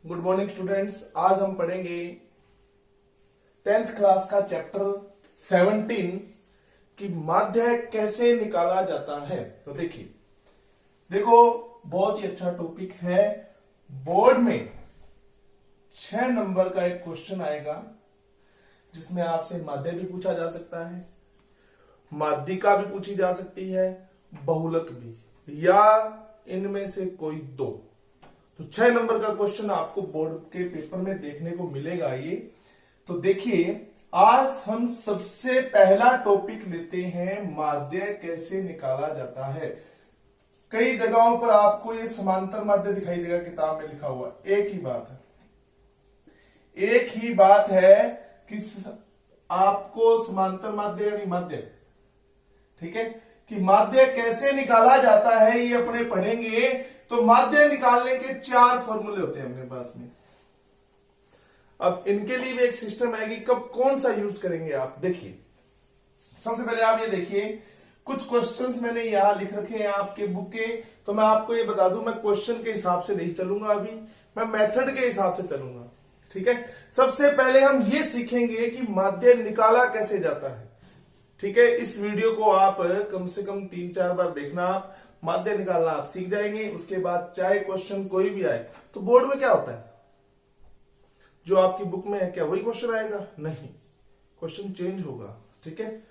Good morning students. आज हम पढ़ेंगे 10th क्लास का चैप्टर 17 कि माध्य कैसे निकाला जाता है। तो देखो बहुत ही अच्छा टॉपिक है। बोर्ड में 6 नंबर का एक क्वेश्चन आएगा जिसमें आपसे माध्य भी पूछा जा सकता है, माध्यिका भी पूछी जा सकती है, बहुलक भी, या इनमें से कोई दो। तो 6 नंबर का क्वेश्चन आपको बोर्ड के पेपर में देखने को मिलेगा। ये तो देखिए, आज हम सबसे पहला टॉपिक लेते हैं माध्य कैसे निकाला जाता है। कई जगहों पर आपको ये समांतर माध्य दिखाई देगा, किताब में लिखा हुआ एक ही बात है कि आपको समांतर माध्य यानी माध्य, ठीक है, कि माध्य कैसे निकाला जाता है ये अपने पढ़ेंगे। तो माध्य निकालने के 4 फॉर्मूले होते हैं अपने पास में। अब इनके लिए भी एक सिस्टम है कि कब कौन सा यूज करेंगे आप। देखिए, सबसे पहले आप ये देखिए, कुछ क्वेश्चंस मैंने यहां लिख रखे हैं आपके बुक के। तो मैं आपको ये बता दूं, मैं क्वेश्चन के हिसाब से नहीं चलूंगा, अभी मैं मेथड के हिसाब से चलूंगा, ठीक है। सबसे पहले हम ये सीखेंगे कि माध्य निकाला कैसे जाता है, ठीक है। इस वीडियो को आप कम से कम 3-4 बार देखना, आप माध्य निकालना आप सीख जाएंगे। उसके बाद चाहे क्वेश्चन कोई भी आए, तो बोर्ड में क्या होता है, जो आपकी बुक में है क्या वही क्वेश्चन आएगा? नहीं, क्वेश्चन चेंज होगा, ठीक है।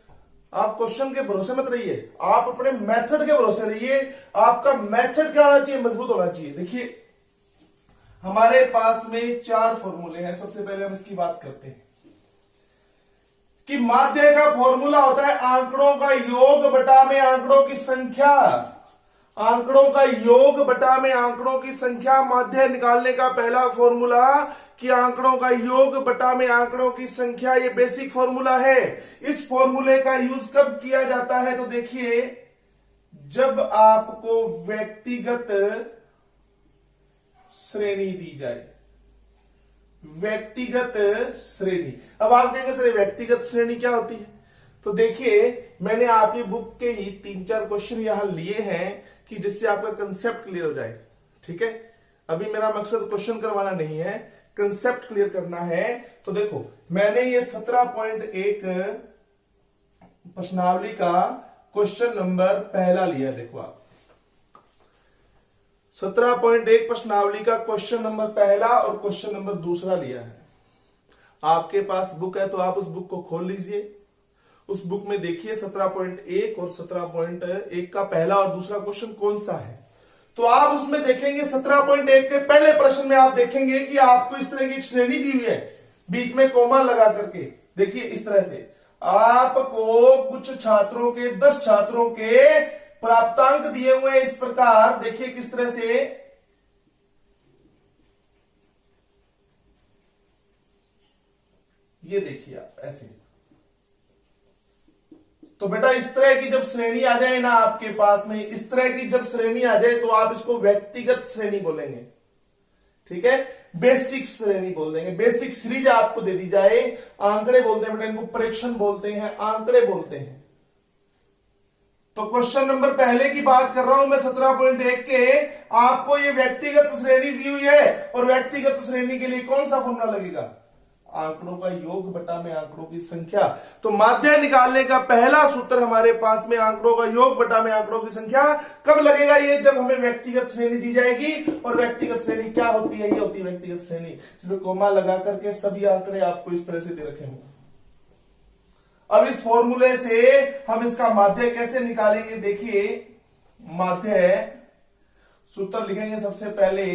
आप क्वेश्चन के भरोसे मत रहिए, आप अपने मेथड के भरोसे रहिए। आपका मेथड क्या होना चाहिए? मजबूत होना चाहिए। देखिए, हमारे पास में 4 फॉर्मूले हैं। सबसे पहले हम इसकी बात करते हैं कि माध्य का फॉर्मूला होता है आंकड़ों का योग बटा में आंकड़ों की संख्या। आंकड़ों का योग बटा में आंकड़ों की संख्या माध्य निकालने का पहला फॉर्मूला कि आंकड़ों का योग बटा में आंकड़ों की संख्या, ये बेसिक फॉर्मूला है। इस फॉर्मूले का यूज कब किया जाता है? तो देखिए, जब आपको व्यक्तिगत श्रेणी दी जाए, व्यक्तिगत श्रेणी। अब आप कहेंगे सर व्यक्तिगत श्रेणी क्या होती है? तो देखिए, मैंने आपकी बुक के ही 3-4 क्वेश्चन यहां लिए हैं कि जिससे आपका कंसेप्ट क्लियर हो जाए, ठीक है। अभी मेरा मकसद क्वेश्चन करवाना नहीं है, कंसेप्ट क्लियर करना है। तो देखो, मैंने ये 17.1 प्रश्नावली का क्वेश्चन नंबर पहला लिया। देखो, आप 17.1 प्रश्नावली का क्वेश्चन नंबर पहला और क्वेश्चन नंबर दूसरा लिया है। आपके पास बुक है तो आप उस बुक को खोल लीजिए। उस बुक में देखिए 17.1 और 17.1 का पहला और दूसरा क्वेश्चन कौन सा है। तो आप उसमें देखेंगे 17.1 के पहले प्रश्न में आप देखेंगे कि आपको इस तरह की एक श्रेणी दी हुई है, बीच में कोमा लगा करके। देखिए, इस तरह से आपको कुछ छात्रों के 10 छात्रों के प्राप्तांक दिए हुए हैं इस प्रकार। देखिए किस तरह से, ये देखिए आप ऐसे। तो बेटा, इस तरह की जब श्रेणी आ जाए ना आपके पास में, इस तरह की जब श्रेणी आ जाए तो आप इसको व्यक्तिगत श्रेणी बोलेंगे, ठीक है। बेसिक श्रेणी बोल देंगे। बेसिक सीरीज आपको दे दी जाए, आंकड़े बोलते हैं बेटा, इनको प्रेक्षण बोलते हैं, आंकड़े बोलते हैं। तो क्वेश्चन नंबर पहले की बात कर रहा हूं मैं 17.1 के। आपको ये व्यक्तिगत श्रेणी दी हुई है और व्यक्तिगत श्रेणी के लिए कौन सा फॉर्मूला लगेगा? आंकड़ों का योग बटा में आंकड़ों की संख्या। तो माध्य निकालने का पहला सूत्र हमारे पास में आंकड़ों का योग बटा में आंकड़ों की संख्या कब लगेगा? ये जब हमें व्यक्तिगत श्रेणी दी जाएगी। और व्यक्तिगत श्रेणी क्या होती है? ये होती है व्यक्तिगत श्रेणी जिसमें कोमा लगा करके सभी आंकड़े आपको इस तरह से दे रखे होंगे। अब इस फॉर्मूले से हम इसका माध्य कैसे निकालेंगे? देखिए, माध्य सूत्र लिखेंगे सबसे पहले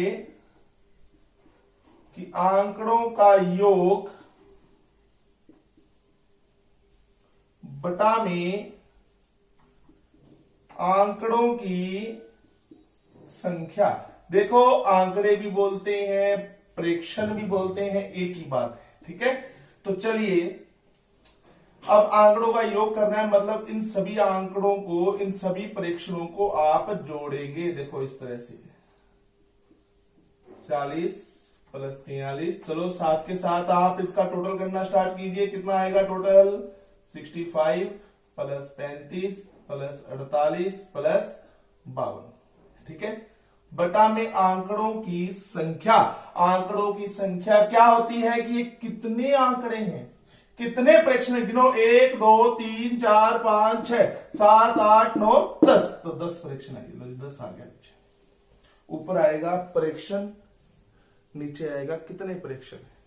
कि आंकड़ों का योग बटा में आंकड़ों की संख्या। देखो, आंकड़े भी बोलते हैं, प्रेक्षण भी बोलते हैं, एक ही बात है, ठीक है। तो चलिए, अब आंकड़ों का योग करना है, मतलब इन सभी आंकड़ों को, इन सभी प्रेक्षणों को आप जोड़ेंगे। देखो इस तरह से 40 प्लस 43। चलो, साथ के साथ आप इसका टोटल करना स्टार्ट कीजिए। कितना आएगा टोटल? 65 प्लस 35 प्लस 48 प्लस 52, ठीक है। बटा में आंकड़ों की संख्या। आंकड़ों की संख्या क्या होती है कि ये कितने आंकड़े हैं, कितने प्रेक्षण गिनो, 1 2 3 4 5 6 7 8 9 10, तो 10 प्रेक्षण है, 10 आ गया नीचे। ऊपर आएगा प्रेक्षण, नीचे आएगा कितने प्रेक्षण है,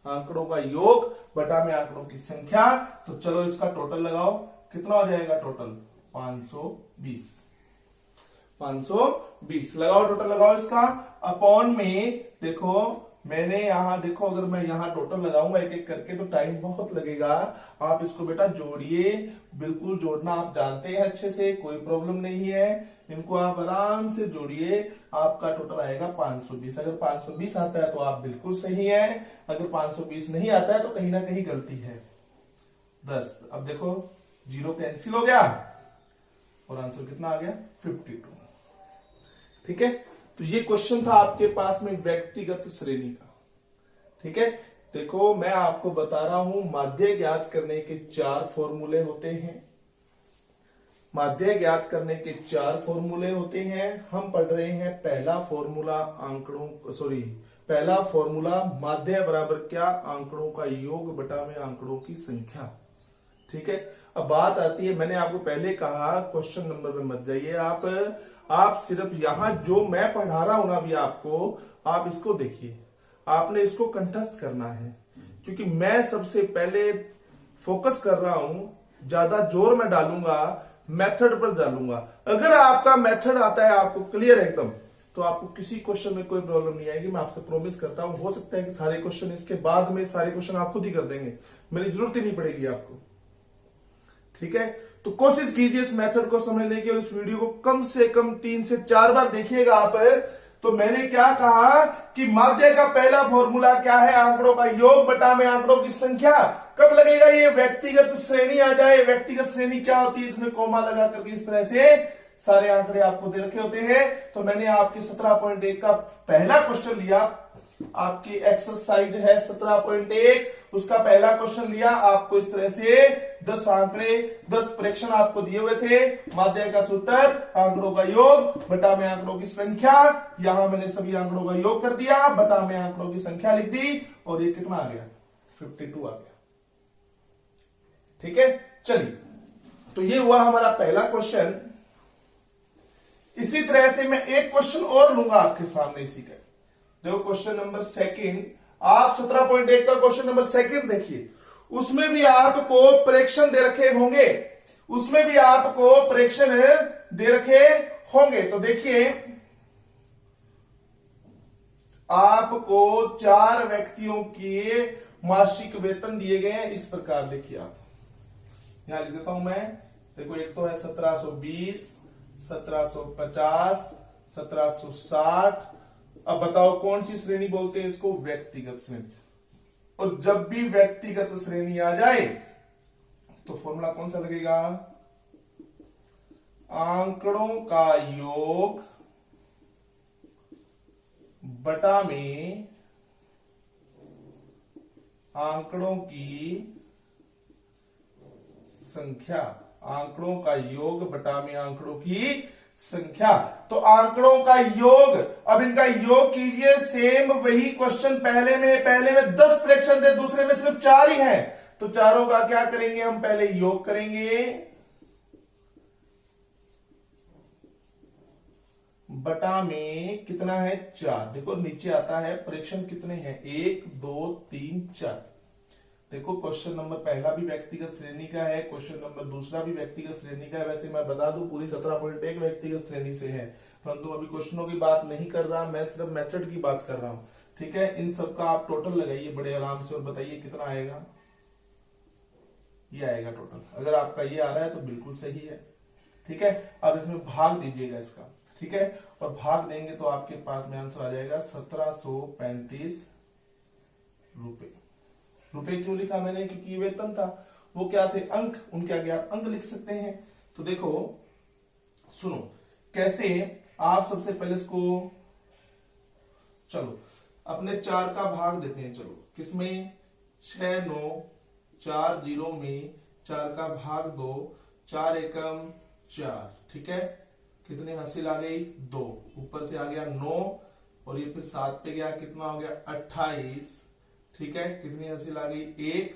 आंकड़ों का योग बटा में आंकड़ों की संख्या। तो चलो इसका टोटल लगाओ, कितना हो जाएगा टोटल, 520। 520 लगाओ, टोटल लगाओ इसका, अपॉन में देखो मैंने यहां देखो, अगर मैं यहां टोटल लगाऊंगा एक एक करके तो टाइम बहुत लगेगा। आप इसको बेटा जोड़िए, बिल्कुल जोड़ना आप जानते हैं अच्छे से, कोई प्रॉब्लम नहीं है, इनको आप आराम से जोड़िए, आपका टोटल आएगा 520। अगर 520 आता है तो आप बिल्कुल सही है, अगर 520 नहीं आता है तो कहीं ना कहीं गलती है। 10, अब देखो 0 कैंसिल हो गया और आंसर कितना आ गया, 52। ठीक है, तो ये क्वेश्चन था आपके पास में व्यक्तिगत श्रेणी का। ठीक है, देखो मैं आपको बता रहा हूं, माध्य ज्ञात करने के 4 फॉर्मूले होते हैं। माध्य ज्ञात करने के 4 फॉर्मूले होते हैं। हम पढ़ रहे हैं पहला फॉर्मूला पहला फॉर्मूला माध्य बराबर क्या, आंकड़ों का योग बटा में आंकड़ों की संख्या। ठीक है, अब बात आती है, मैंने आपको पहले कहा क्वेश्चन नंबर में मत जाइए आप सिर्फ यहां जो मैं पढ़ा रहा हूं ना अभी आपको, आप इसको देखिए, आपने इसको कंठस्थ करना है, क्योंकि मैं सबसे पहले फोकस कर रहा हूं, ज्यादा जोर में डालूंगा, मेथड पर डालूंगा। अगर आपका मेथड आता है आपको क्लियर एकदम, तो आपको किसी क्वेश्चन में कोई प्रॉब्लम नहीं आएगी, मैं आपसे प्रॉमिस करता हूं। हो सकता है कि सारे क्वेश्चन इसके बाद में सारे क्वेश्चन आप खुद ही कर देंगे, मेरी जरूरत ही नहीं पड़ेगी आपको। ठीक है, तो कोशिश कीजिए इस मेथड को समझने की और इस वीडियो को कम से कम 3 से 4 बार देखिएगा आप। तो मैंने क्या कहा कि माध्य का पहला फॉर्मूला क्या है, आंकड़ों का योग बटा में आंकड़ों की संख्या। कब लगेगा, ये व्यक्तिगत श्रेणी आ जाए। व्यक्तिगत श्रेणी क्या होती है, इसमें कोमा लगा करके इस तरह से सारे आंकड़े आपको दे रखे होते हैं। तो मैंने आपके 17.1 का पहला क्वेश्चन लिया, आपकी एक्सरसाइज है 17.1, उसका पहला क्वेश्चन लिया, आपको इस तरह से 10 आंकड़े 10 प्रेक्षण आपको दिए हुए थे। माध्य का सूत्र आंकड़ों का योग बटा में आंकड़ों की संख्या। यहां मैंने सभी आंकड़ों का योग कर दिया, बटा में आंकड़ों की संख्या लिख दी, और ये कितना आ गया, 52 आ गया। ठीक है, चलिए, तो ये हुआ हमारा पहला क्वेश्चन। इसी तरह से मैं एक क्वेश्चन और लूंगा आपके सामने इसी का। देखो क्वेश्चन नंबर सेकंड, आप 17.1 का क्वेश्चन नंबर सेकंड देखिए, उसमें भी आपको प्रेक्षण दे रखे होंगे, उसमें भी आपको प्रेक्षण दे रखे होंगे। तो देखिए, आपको 4 व्यक्तियों के मासिक वेतन दिए गए हैं इस प्रकार। देखिए आप यहां लिख देता हूं मैं, देखो एक तो है 1720, 1750, 1760। अब बताओ कौन सी श्रेणी बोलते हैं इसको, व्यक्तिगत श्रेणी। और जब भी व्यक्तिगत श्रेणी आ जाए तो फॉर्मूला कौन सा लगेगा, आंकड़ों का योग बटा में आंकड़ों की संख्या। आंकड़ों का योग बटा में आंकड़ों की संख्या। तो आंकड़ों का योग, अब इनका योग कीजिए, सेम वही क्वेश्चन पहले में 10 प्रेक्षण थे, दूसरे में सिर्फ 4 ही हैं, तो चारों का क्या करेंगे, हम पहले योग करेंगे बटा में कितना है, 4। देखो नीचे आता है प्रेक्षण कितने हैं, 1 2 3 4। देखो क्वेश्चन नंबर पहला भी व्यक्तिगत श्रेणी का है, क्वेश्चन नंबर दूसरा भी व्यक्तिगत श्रेणी का है। वैसे मैं बता दूं पूरी 17.1 व्यक्तिगत श्रेणी से है, परंतु अभी क्वेश्चनों की बात नहीं कर रहा, मैं सिर्फ मेथड की बात कर रहा हूं। ठीक है, इन सब का आप टोटल लगाइए बड़े आराम से और बताइए कितना आएगा, ये आएगा टोटल। अगर आपका ये आ रहा है तो बिल्कुल सही है। ठीक है, अब इसमें भाग दीजिएगा इसका। ठीक है, और भाग देंगे तो आपके पास में आंसर आ जाएगा 1735 रुपए। रुपए क्यों लिखा मैंने, क्योंकि वेतन था, वो क्या थे, अंक, उनके आगे आप अंक लिख सकते हैं। तो देखो सुनो कैसे, आप सबसे पहले इसको, चलो अपने 4 का भाग देते हैं। चलो किसमें, 6 9 4 0 में 4 का भाग 2, 4 एकम 4। ठीक है, कितनी हासिल आ गई 2, ऊपर से आ गया 9 और ये फिर 7 पे गया, कितना हो गया 28। ठीक है, कितनी हासिल आ गई 1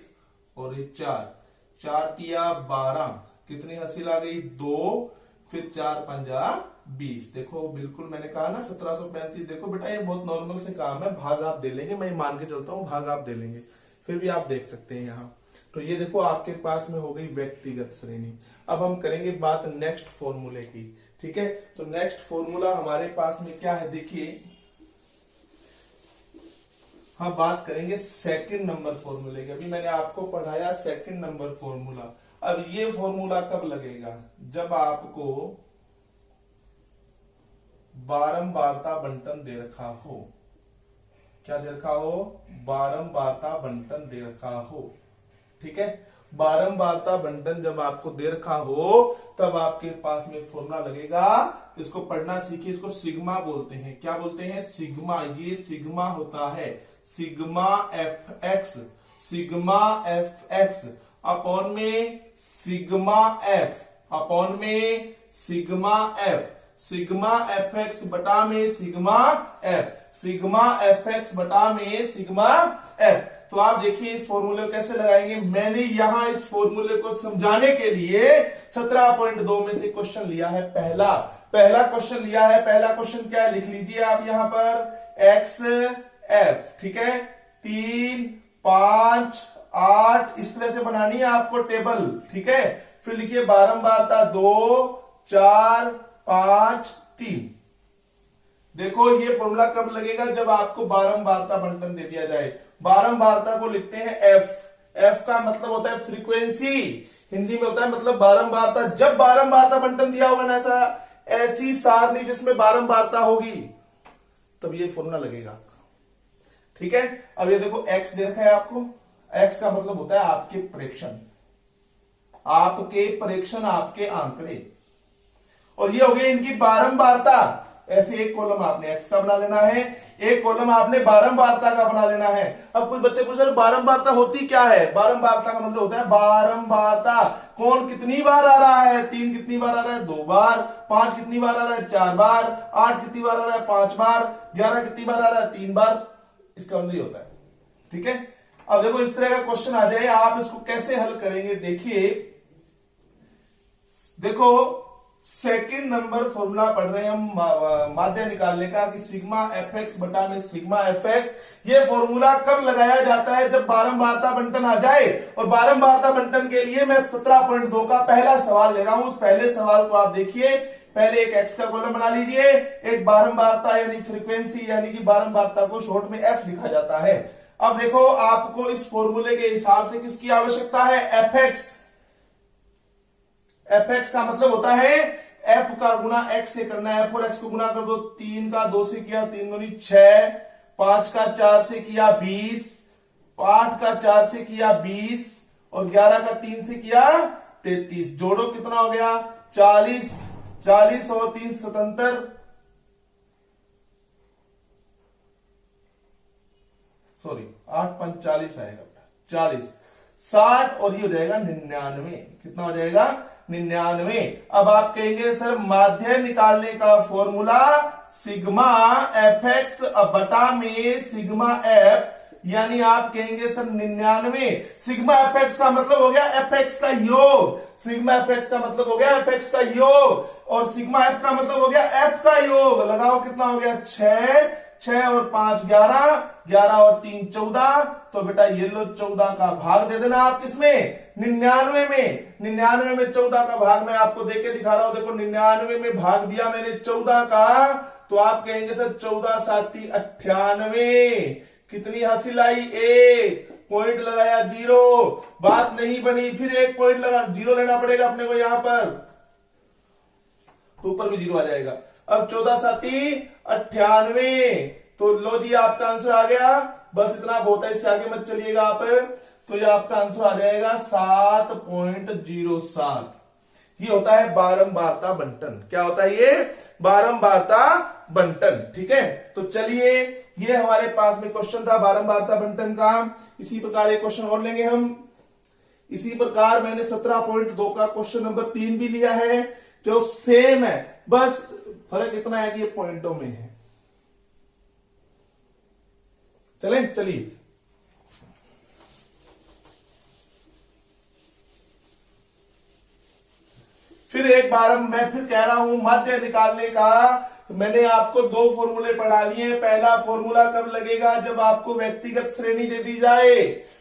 और ये 4, 4 तिया 12, कितनी हासिल आ गई 2, फिर 4 पंजा 20। देखो बिल्कुल मैंने कहा ना 1735। देखो बेटा ये बहुत नॉर्मल से काम है, भाग आप दे लेंगे, मैं मान के चलता हूं भाग आप दे लेंगे, फिर भी आप देख सकते हैं यहाँ। तो ये देखो आपके पास में हो गई व्यक्तिगत श्रेणी। अब हम करेंगे बात नेक्स्ट फॉर्मूले की। ठीक है, तो नेक्स्ट फॉर्मूला हमारे पास में क्या है, देखिए हम बात करेंगे सेकंड नंबर फॉर्मूले की। अभी मैंने आपको पढ़ाया सेकंड नंबर फॉर्मूला। अब ये फॉर्मूला कब लगेगा, जब आपको बारंबारता बंटन दे रखा हो। क्या दे रखा हो, बारंबारता बंटन दे रखा हो। ठीक है, बारंबारता बंटन जब आपको दे रखा हो तब आपके पास में फॉर्मूला लगेगा। इसको पढ़ना सीखिए, इसको सिग्मा बोलते हैं। क्या बोलते हैं, सिग्मा। ये सिग्मा होता है, sigma F x, sigma F x upon में सिग्मा एफ, अपॉन में sigma F, sigma F x बटा में sigma F, sigma F x बटा में सिग्मा एफ। तो आप देखिए इस फॉर्मूले को कैसे लगाएंगे। मैंने यहां इस फॉर्मूले को समझाने के लिए 17.2 में से क्वेश्चन लिया है। पहला क्वेश्चन लिया है। पहला क्वेश्चन क्या है, लिख लीजिए आप यहां पर एक्स एफ। ठीक है, 3, 5, 8 इस तरह से बनानी है आपको टेबल। ठीक है, फिर लिखिए बारंबारता 2, 4, 5, 3। देखो ये फॉर्मूला कब लगेगा, जब आपको बारंबारता बंटन दे दिया जाए। बारंबारता को लिखते हैं एफ। एफ का मतलब होता है फ्रीक्वेंसी, हिंदी में होता है मतलब बारंबारता। जब बारंबारता बंटन दिया होगा ना, ऐसी सारणी जिसमें बारंबारता होगी, तब ये फॉर्मूला लगेगा। ठीक है, अब ये देखो एक्स दे रखा है आपको। एक्स का मतलब होता है आपके प्रेक्षण, आपके प्रेक्षण, आपके आंकड़े, और ये हो गई इनकी बारंबारता। ऐसे एक कॉलम आपने एक्स का बना लेना है, एक कॉलम आपने बारंबारता का बना लेना है। अब कुछ बच्चे पूछ रहे बारंबारता होती क्या है। बारंबारता का मतलब होता है बारंबारता, कौन कितनी बार आ रहा है। 3 कितनी बार आ रहा है, 2 बार। 5 कितनी बार आ रहा है, 4 बार। 8 कितनी बार आ रहा है, 5 बार। 11 कितनी बार आ रहा है, 3 बार। इसका मतलब ये होता है। ठीक है, अब देखो इस तरह का क्वेश्चन आ जाए, आप इसको कैसे हल करेंगे। देखिए देखो सेकंड नंबर फॉर्मूला पढ़ रहे हैं हम माध्य निकालने का, कि सिग्मा एफ एक्स बटा में सिग्मा एफ एक्स। ये फॉर्मूला कब लगाया जाता है, जब बारंबारता बंटन आ जाए। और बारंबारता बंटन के लिए मैं 17.2 का पहला सवाल ले रहा हूं। उस पहले सवाल को आप देखिए। पहले एक एक्स का कॉलम बना लीजिए, एक बारंबारता यानी फ्रीक्वेंसी यानी कि बारंबारता को शॉर्ट में एफ लिखा जाता है। अब देखो आपको इस फॉर्मूले के हिसाब से किसकी आवश्यकता है, एफ एक्स। एफ एक्स का मतलब होता है एफ का गुना एक्स से करना है। एफ और एक्स को गुना कर दो, 3 का 2 से किया 3 दूनी 6, 5 का 4 से किया 20, 8 का 4 से किया 20 और 11 का 3 से किया 33। जोड़ो कितना हो गया 40, 40 और 3 77, सॉरी 8 5 40 आएगा 40, 60 और ये हो जाएगा 99। कितना हो जाएगा 99। अब आप कहेंगे सर माध्य निकालने का फॉर्मूला सिग्मा एफ एक्स बटा में सिग्मा एफ, यानी आप कहेंगे सर 99। सिग्मा एफ एक्स का मतलब हो गया एफ एक्स का योग, सिग्मा एफ एक्स का मतलब हो गया एफ एक्स का योग, और सिग्मा एफ का मतलब हो गया एफ का योग। लगाओ कितना हो गया 6, 6 और 5 11, 11 और 3 14। तो बेटा ये लो 14 का भाग दे देना आप किसमें 99 में। 99 में 14 का भाग मैं आपको देके दिखा रहा हूं। देखो 99 में भाग दिया मैंने 14 का, तो आप कहेंगे सर 14 7 98। कितनी हासिल आई 1, पॉइंट लगाया 0, बात नहीं बनी, फिर 1 पॉइंट लगा 0 लेना पड़ेगा अपने को यहां पर, तो ऊपर भी 0 आ जाएगा। अब 14 7 98, तो लो जी आपका आंसर आ गया। बस इतना बहुत है, इससे आगे मत चलिएगा आप। तो ये आपका आंसर आ जाएगा 7.07। ये होता है बारंबारता बंटन। क्या होता है ये बारंबारता बंटन। ठीक है, तो चलिए ये हमारे पास में क्वेश्चन था बारंबारता बंटन का। इसी प्रकार एक क्वेश्चन और लेंगे हम। इसी प्रकार मैंने 17.2 का क्वेश्चन नंबर 3 भी लिया है, जो सेम है। बस फर्क इतना है कि ये पॉइंटों में है। चलिए फिर एक बार मैं फिर कह रहा हूं माध्य निकालने का मैंने आपको दो फॉर्मूले पढ़ा दिए। पहला फॉर्मूला कब लगेगा, जब आपको व्यक्तिगत श्रेणी दे दी जाए।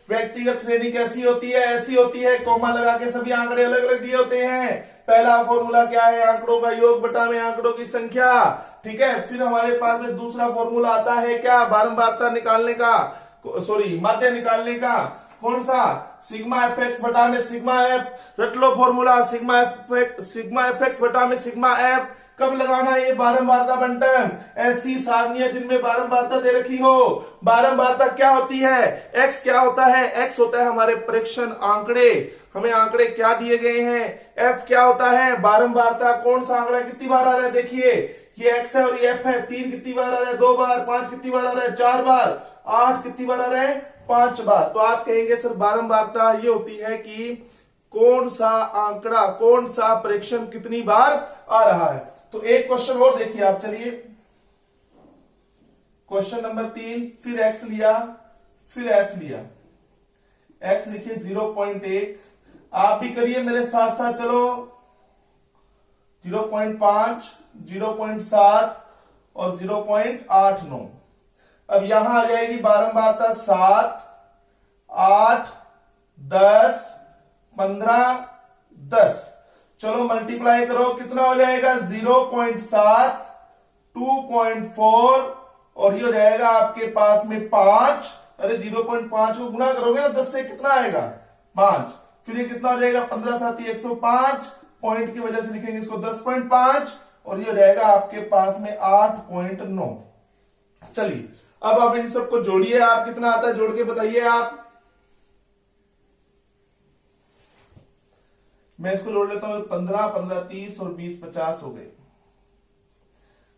व्यक्तिगत श्रेणी कैसी होती है, ऐसी होती है कोमा लगा के सभी आंकड़े अलग अलग दिए होते हैं। पहला फॉर्मूला क्या है, आंकड़ों का योग बटा में आंकड़ों की संख्या। ठीक है, फिर हमारे पास में दूसरा फॉर्मूला आता है क्या, बारंबारता निकालने का, सॉरी माध्य निकालने का। कौन सा, सिग्मा एफ एक्स बटा में सिग्मा एफ। रट लो फॉर्मूला, सिग्मा एफ एक्स बटा में सिग्मा एफ। कब लगाना है, ये बारंबारता बंटन। ऐसी सारनियां जिनमें बारंबारता दे रखी हो। बारंबारता क्या होती है, एक्स क्या होता है, एक्स होता है हमारे प्रेक्षण आंकड़े, हमें आंकड़े क्या दिए गए हैं। एफ क्या होता है, बारंबारता, कौन सा आंकड़ा कितनी बार आ रहा है, देखिए ये एक्स है और ये एफ है। 3 कितनी बार आ रहा है, 2 बार। 5 कितनी बार आ रहा है, 4 बार। 8 कितनी बार आ रहा है, 5 बार। तो आप कहेंगे सर बारंबारता ये होती है कि कौन सा आंकड़ा, कौन सा प्रेक्षण कितनी बार आ रहा है। तो एक क्वेश्चन और देखिए आप, चलिए क्वेश्चन नंबर 3। फिर एक्स लिया, फिर एफ लिया। एक्स लिखिए 0.1, आप भी करिए मेरे साथ साथ, चलो 0.5, 0.7 और 0.89। अब यहां आ जाएगी बारंबारता 7, 8, 10, 15, 10। चलो मल्टीप्लाई करो, कितना हो जाएगा 0.7, 2.4 और ये हो जाएगा आपके पास में 5। अरे 0.5 को गुना करोगे ना 10 से, कितना आएगा 5। फिर ये कितना हो जाएगा 15 7 105। पॉइंट की वजह से लिखेंगे इसको 10.5 और ये हो जाएगा आपके पास में 8.9। चलिए अब आप इन सबको जोड़िए, आप कितना आता है जोड़ के बताइए आप। मैं इसको जोड़ लेता हूं, 15 15 30 और 20 50 हो गए।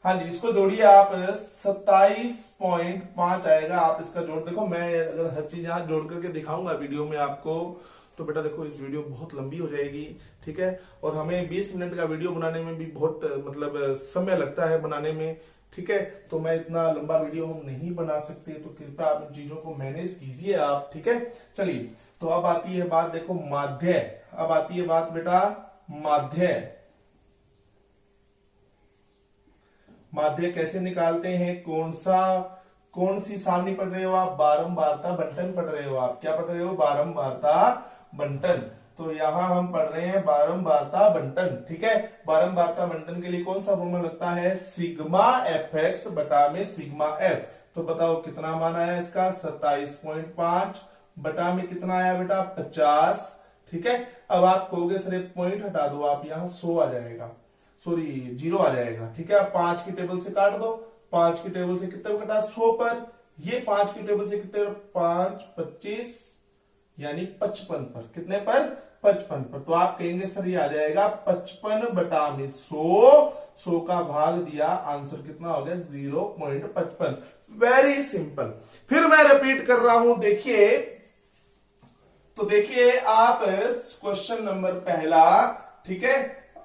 हाँ जी, इसको जोड़िए आप, 27.5 आएगा। आप इसका जोड़ देखो, मैं अगर हर चीज यहां जोड़ करके दिखाऊंगा वीडियो में आपको, तो बेटा देखो इस वीडियो बहुत लंबी हो जाएगी। ठीक है, और हमें 20 मिनट का वीडियो बनाने में भी बहुत मतलब समय लगता है बनाने में। ठीक है, तो मैं इतना लंबा वीडियो हम नहीं बना सकते, तो कृपया आप इन चीजों को मैनेज कीजिए आप। ठीक है, चलिए तो अब आती है बात, देखो माध्य। अब आती है बात बेटा माध्य। माध्य कैसे निकालते हैं, कौन सी सारणी पढ़ रहे हो आप, बारंबारता बंटन पढ़ रहे हो आप। क्या पढ़ रहे हो, बारंबारता बंटन। तो यहां हम पढ़ रहे हैं बारंबारता बंटन। ठीक है, बारंबारता बंटन के लिए कौन सा फॉर्मूला लगता है, सिग्मा एफ एक्स बटा में सिग्मा एफ। तो बताओ कितना मान आया इसका, 27.5 बटा में कितना आया बेटा 50। ठीक है, अब आप कहोगे सर एक पॉइंट हटा दो, आप यहां 100 आ जाएगा, सॉरी 0 आ जाएगा। ठीक है, आप 5 की टेबल से काट दो, 5 की टेबल से कितने कटा 100 पर, ये 5 की टेबल से कितने 5 25 यानी 55 पर, कितने पर 55 पर। तो आप कहेंगे सर ये आ जाएगा 55 बटा में 100 का भाग दिया, आंसर कितना हो गया 0.55। Very simple. फिर मैं रिपीट कर रहा हूं, देखिए तो देखिए आप क्वेश्चन नंबर पहला। ठीक है,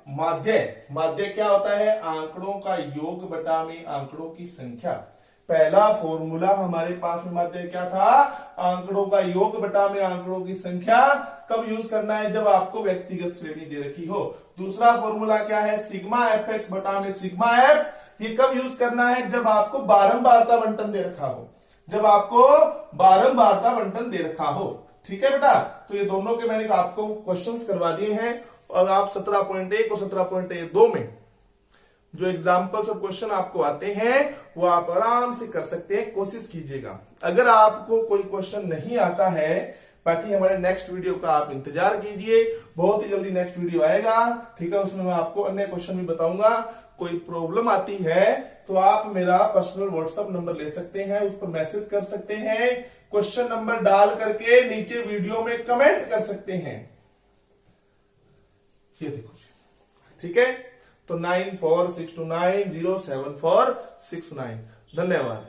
माध्य क्या होता है, आंकड़ों का योग बटा में आंकड़ों की संख्या। पहला फॉर्मूला हमारे पास में माध्य क्या था, आंकड़ों का योग बटा में आंकड़ों की संख्या। कब यूज करना है, जब आपको व्यक्तिगत श्रेणी दे रखी हो। दूसरा फॉर्मूला क्या है, सिग्मा एफ एक्स बटा में सिग्मा एफ। ये कब यूज करना है, जब आपको बारंबारता बंटन दे रखा हो, जब आपको बारंबारता बंटन दे रखा हो। ठीक है बेटा, तो ये दोनों के मैंने आपको क्वेश्चंस करवा दिए हैं, और आप 17.1 और 17.2 में जो एग्जाम्पल्स और क्वेश्चन आपको आते हैं वो आप आराम से कर सकते हैं, कोशिश कीजिएगा। अगर आपको कोई क्वेश्चन नहीं आता है, बाकी हमारे नेक्स्ट वीडियो का आप इंतजार कीजिए, बहुत ही जल्दी नेक्स्ट वीडियो आएगा। ठीक है, उसमें मैं आपको अन्य क्वेश्चन भी बताऊंगा। कोई प्रॉब्लम आती है तो आप मेरा पर्सनल व्हाट्सएप नंबर ले सकते हैं, उस पर मैसेज कर सकते हैं, क्वेश्चन नंबर डाल करके नीचे वीडियो में कमेंट कर सकते हैं। ये देखो, ठीक है, तो 9462907469। धन्यवाद।